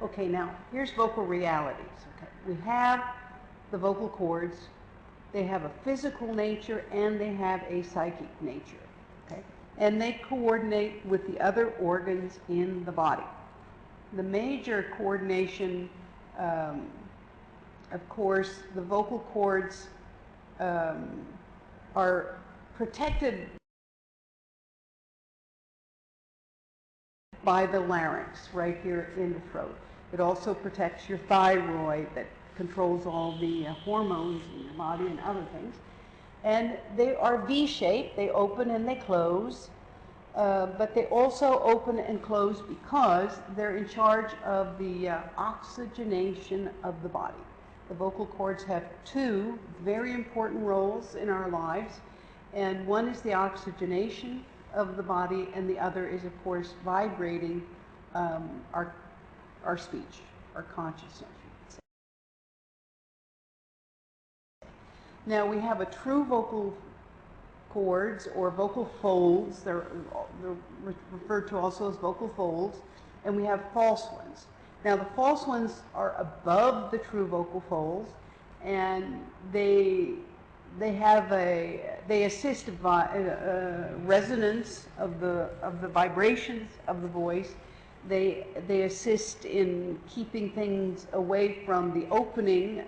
Okay, now here's vocal realities. Okay, we have the vocal cords. They have a physical nature and they have a psychic nature. Okay, and they coordinate with the other organs in the body. The major coordination, of course, the vocal cords are protected by the larynx right here in the throat. It also protects your thyroid that controls all the hormones in your body and other things. And they are V-shaped, they open and they close, but they also open and close because they're in charge of the oxygenation of the body. The vocal cords have two very important roles in our lives, and one is the oxygenation of the body, and the other is, of course, vibrating our speech, our consciousness. Now we have a true vocal cords or vocal folds. They're referred to also as vocal folds, and we have false ones. Now the false ones are above the true vocal folds, and they assist resonance of the vibrations of the voice. They assist in keeping things away from the opening.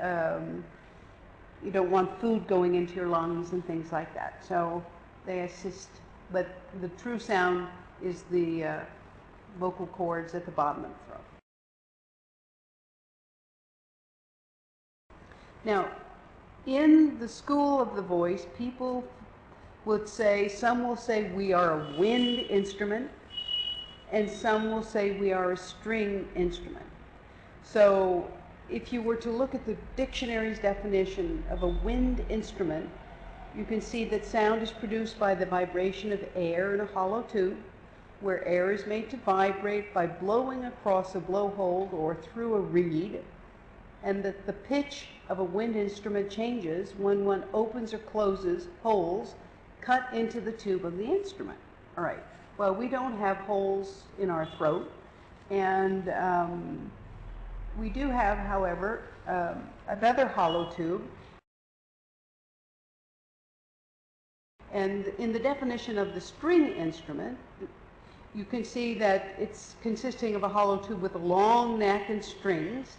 You don't want food going into your lungs and things like that. So they assist, but the true sound is the vocal cords at the bottom of the throat. Now, in the school of the voice, people would say, some will say we are a wind instrument, and some will say we are a string instrument. So if you were to look at the dictionary's definition of a wind instrument, you can see that sound is produced by the vibration of air in a hollow tube, where air is made to vibrate by blowing across a blowhole or through a reed, and that the pitch of a wind instrument changes when one opens or closes holes cut into the tube of the instrument. All right, well, we don't have holes in our throat, and we do have, however, another hollow tube. And in the definition of the string instrument, you can see that it's consisting of a hollow tube with a long neck and strings.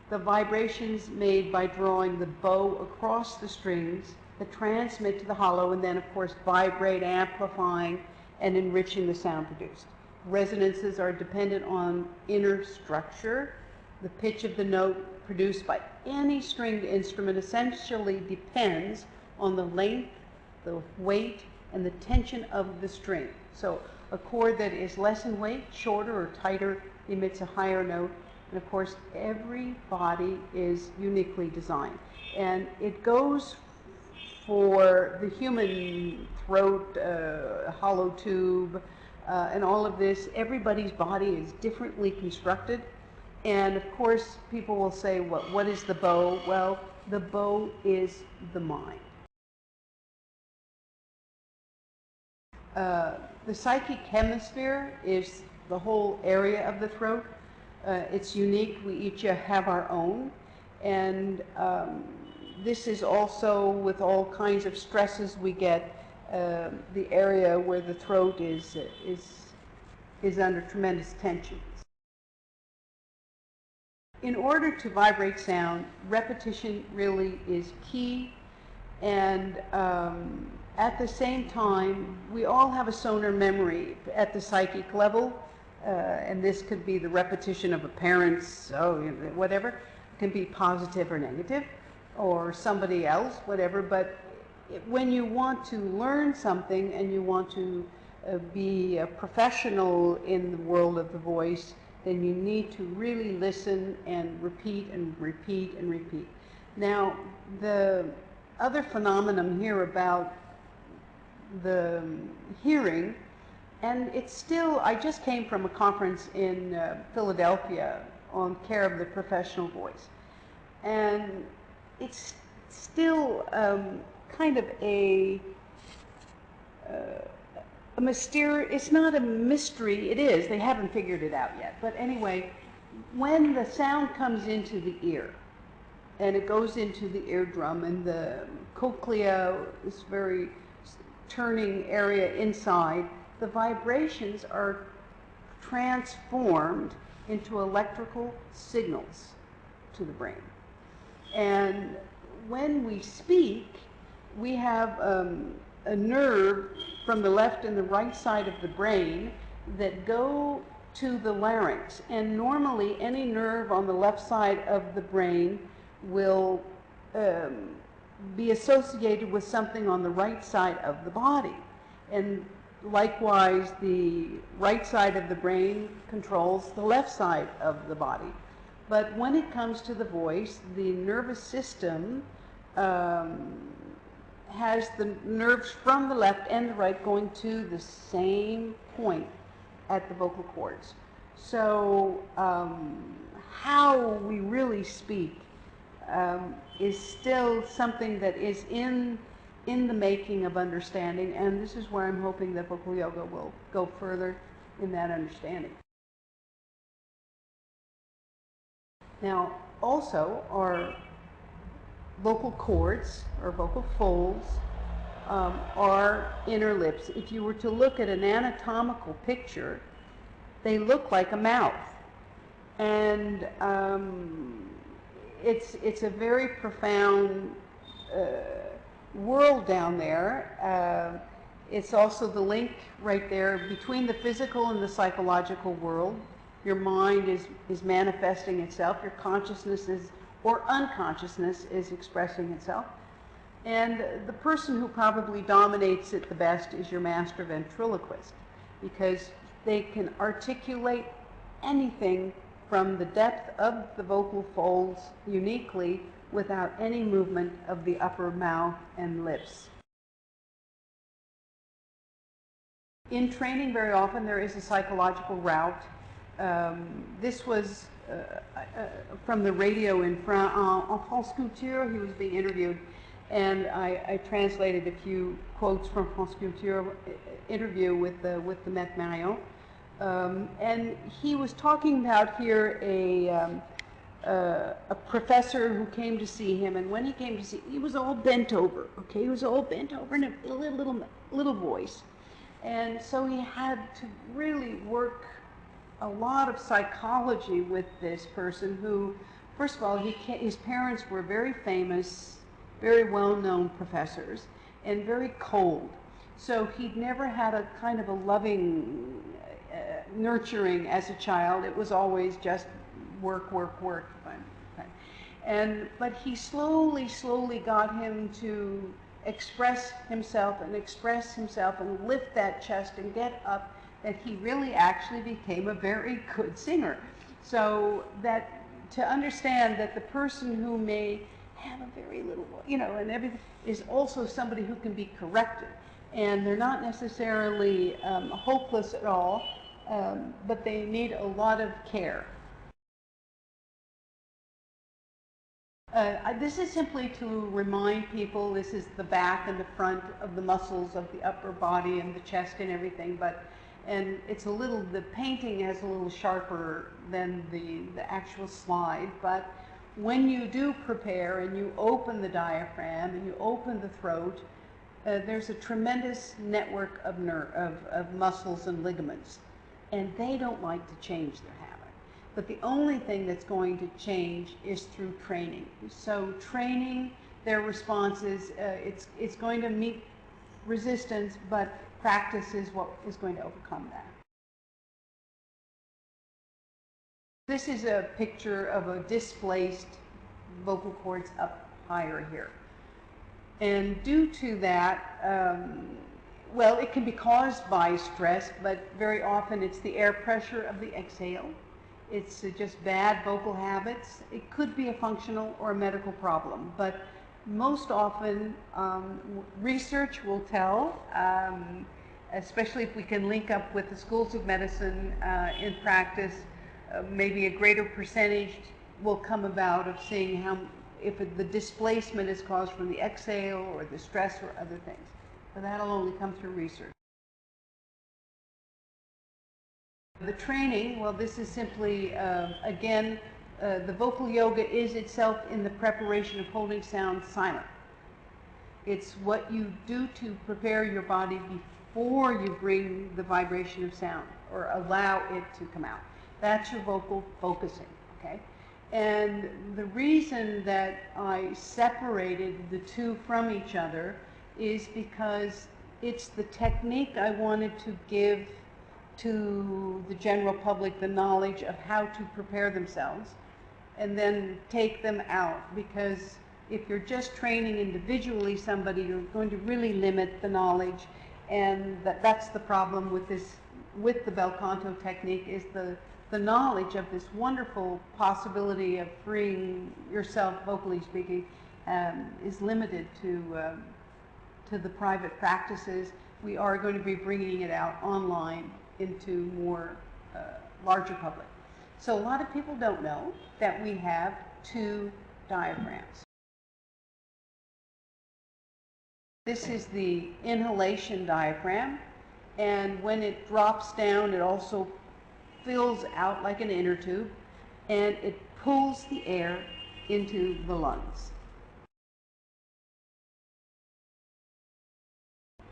The vibrations made by drawing the bow across the strings that transmit to the hollow and then, of course, vibrate, amplifying and enriching the sound produced. Resonances are dependent on inner structure. The pitch of the note produced by any stringed instrument essentially depends on the length, the weight, and the tension of the string. So a chord that is less in weight, shorter or tighter, emits a higher note. And of course, every body is uniquely designed. And it goes for the human throat, hollow tube, and all of this. Everybody's body is differently constructed. And of course, people will say, what is the bow? Well, the bow is the mind. The psychic hemisphere is the whole area of the throat. It's unique. We each have our own. And this is also, with all kinds of stresses we get, the area where the throat is under tremendous tension. In order to vibrate sound, repetition really is key, and at the same time, we all have a sonar memory at the psychic level, and this could be the repetition of a parent's, whatever. It can be positive or negative, or somebody else, whatever, but when you want to learn something and you want to be a professional in the world of the voice, then you need to really listen and repeat and repeat and repeat. Now, the other phenomenon here about the hearing, and it's still, I just came from a conference in Philadelphia on care of the professional voice, and it's still kind of a mysterious, it's not a mystery, it is, they haven't figured it out yet, but anyway, when the sound comes into the ear, and it goes into the eardrum, and the cochlea, this very turning area inside, the vibrations are transformed into electrical signals to the brain. And when we speak, we have a nerve from the left and the right side of the brain that go to the larynx. And normally any nerve on the left side of the brain will be associated with something on the right side of the body. And likewise, the right side of the brain controls the left side of the body. But when it comes to the voice, the nervous system has the nerves from the left and the right going to the same point at the vocal cords. So how we really speak is still something that is in the making of understanding, and this is where I'm hoping that vocal yoga will go further in that understanding. Now, also, our vocal cords, or vocal folds, are inner lips. If you were to look at an anatomical picture, they look like a mouth. And it's a very profound world down there. It's also the link right there between the physical and the psychological world. Your mind is manifesting itself, your consciousness is, or unconsciousness is expressing itself. And the person who probably dominates it the best is your master ventriloquist, because they can articulate anything from the depth of the vocal folds uniquely without any movement of the upper mouth and lips. In training, very often there is a psychological route. This was from the radio in France Culture. He was being interviewed, and I translated a few quotes from France Culture interview with the Maître Marion. And he was talking about here a professor who came to see him, and when he came to see, he was all bent over. Okay, he was all bent over in a little voice, and so he had to really work a lot of psychology with this person who, first of all, his parents were very famous, very well-known professors, and very cold. So he'd never had a kind of a loving nurturing as a child. It was always just work, work, work. But he slowly got him to express himself and lift that chest and get up, that he really actually became a very good singer. So that to understand that the person who may have a very little, and everything, is also somebody who can be corrected. And they're not necessarily hopeless at all, but they need a lot of care. This is simply to remind people, this is the back and the front of the muscles of the upper body and the chest and everything, and it's the painting is a little sharper than the actual slide, but when you do prepare and you open the diaphragm and you open the throat, there's a tremendous network of muscles and ligaments, and they don't like to change their habit. But the only thing that's going to change is through training. So training their responses, it's going to meet resistance, but practice is what is going to overcome that. This is a picture of a displaced vocal cords up higher here. And due to that, well, it can be caused by stress, but very often it's the air pressure of the exhale. It's just bad vocal habits. It could be a functional or a medical problem, but most often research will tell, especially if we can link up with the schools of medicine in practice, maybe a greater percentage will come about of seeing if the displacement is caused from the exhale or the stress or other things. But that'll only come through research. The training, well, this is simply, again, the vocal yoga is itself in the preparation of holding sound silent. It's what you do to prepare your body before you bring the vibration of sound or allow it to come out. That's your vocal focusing, okay? And the reason that I separated the two from each other is because it's the technique I wanted to give to the general public, the knowledge of how to prepare themselves, and then take them out. Because if you're just training individually somebody, you're going to really limit the knowledge, and that's the problem with this, with the bel canto technique, is the knowledge of this wonderful possibility of freeing yourself, vocally speaking, is limited to the private practices. We are going to be bringing it out online into more larger public. So a lot of people don't know that we have two diaphragms. This is the inhalation diaphragm, and when it drops down, it also fills out like an inner tube, and it pulls the air into the lungs.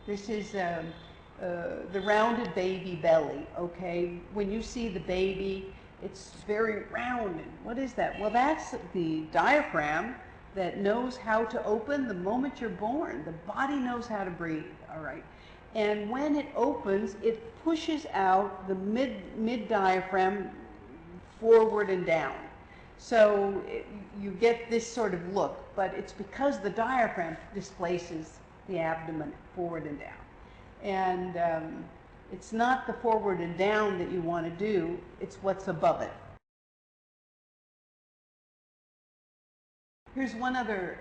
This is the rounded baby belly, okay? When you see the baby, it's very rounded. What is that? Well, that's the diaphragm that knows how to open the moment you're born. The body knows how to breathe, all right? And when it opens, it pushes out the mid diaphragm forward and down. So you get this sort of look, but it's because the diaphragm displaces the abdomen forward and down. And it's not the forward and down that you want to do, it's what's above it. Here's one other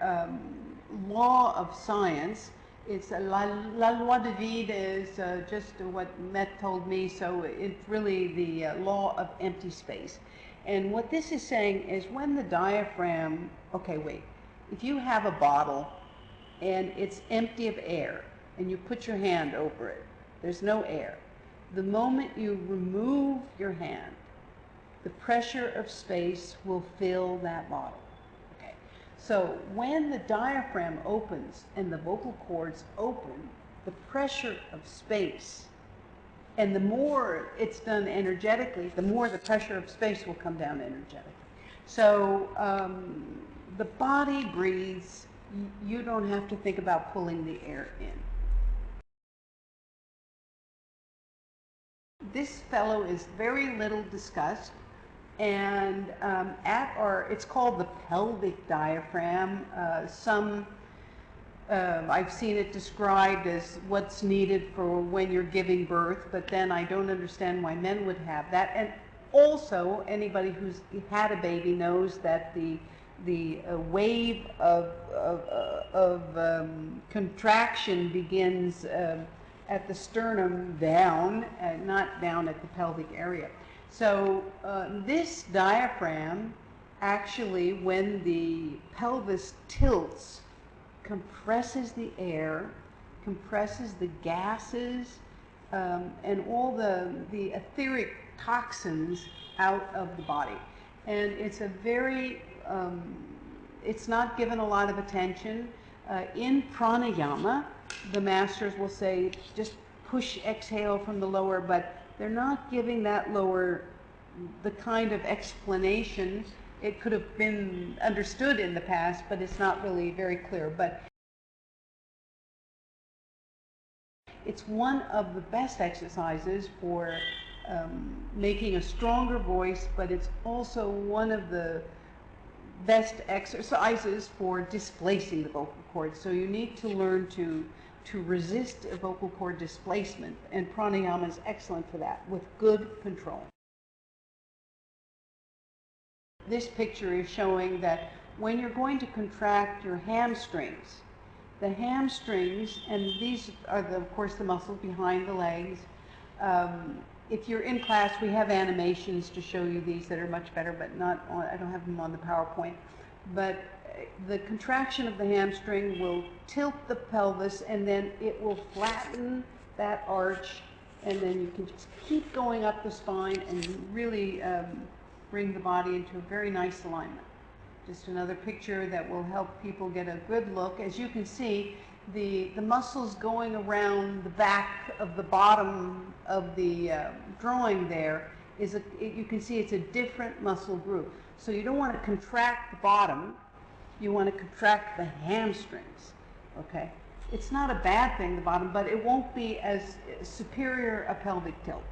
law of science. It's la loi de vide is just what Met told me, so it's really the law of empty space. And what this is saying is when the diaphragm, okay, wait, if you have a bottle and it's empty of air and you put your hand over it, there's no air. The moment you remove your hand, the pressure of space will fill that bottle. So when the diaphragm opens and the vocal cords open, the pressure of space, and the more it's done energetically, the more the pressure of space will come down energetically. So the body breathes, you don't have to think about pulling the air in. This fellow is very little discussed. And it's called the pelvic diaphragm. I've seen it described as what's needed for when you're giving birth, but then I don't understand why men would have that. And also, anybody who's had a baby knows that the wave of contraction begins at the sternum down, not down at the pelvic area. So this diaphragm actually, when the pelvis tilts, compresses the air, compresses the gases, and all the etheric toxins out of the body. And it's a very, it's not given a lot of attention. In pranayama, the masters will say, just push, exhale from the lower, but they're not giving that lower the kind of explanation. It could have been understood in the past, but it's not really very clear. But it's one of the best exercises for making a stronger voice, but it's also one of the best exercises for displacing the vocal cords. So you need to learn to resist a vocal cord displacement, and pranayama is excellent for that, with good control. This picture is showing that when you're going to contract your hamstrings, the hamstrings, and these are, of course, the muscles behind the legs. If you're in class, we have animations to show you these that are much better, but not on, I don't have them on the PowerPoint. But the contraction of the hamstring will tilt the pelvis, and then it will flatten that arch and then you can just keep going up the spine and really bring the body into a very nice alignment. Just another picture that will help people get a good look. As you can see, the muscles going around the back of the bottom of the drawing there is you can see it's a different muscle group. So you don't want to contract the bottom, you want to contract the hamstrings, okay? It's not a bad thing, the bottom, but it won't be as superior a pelvic tilt.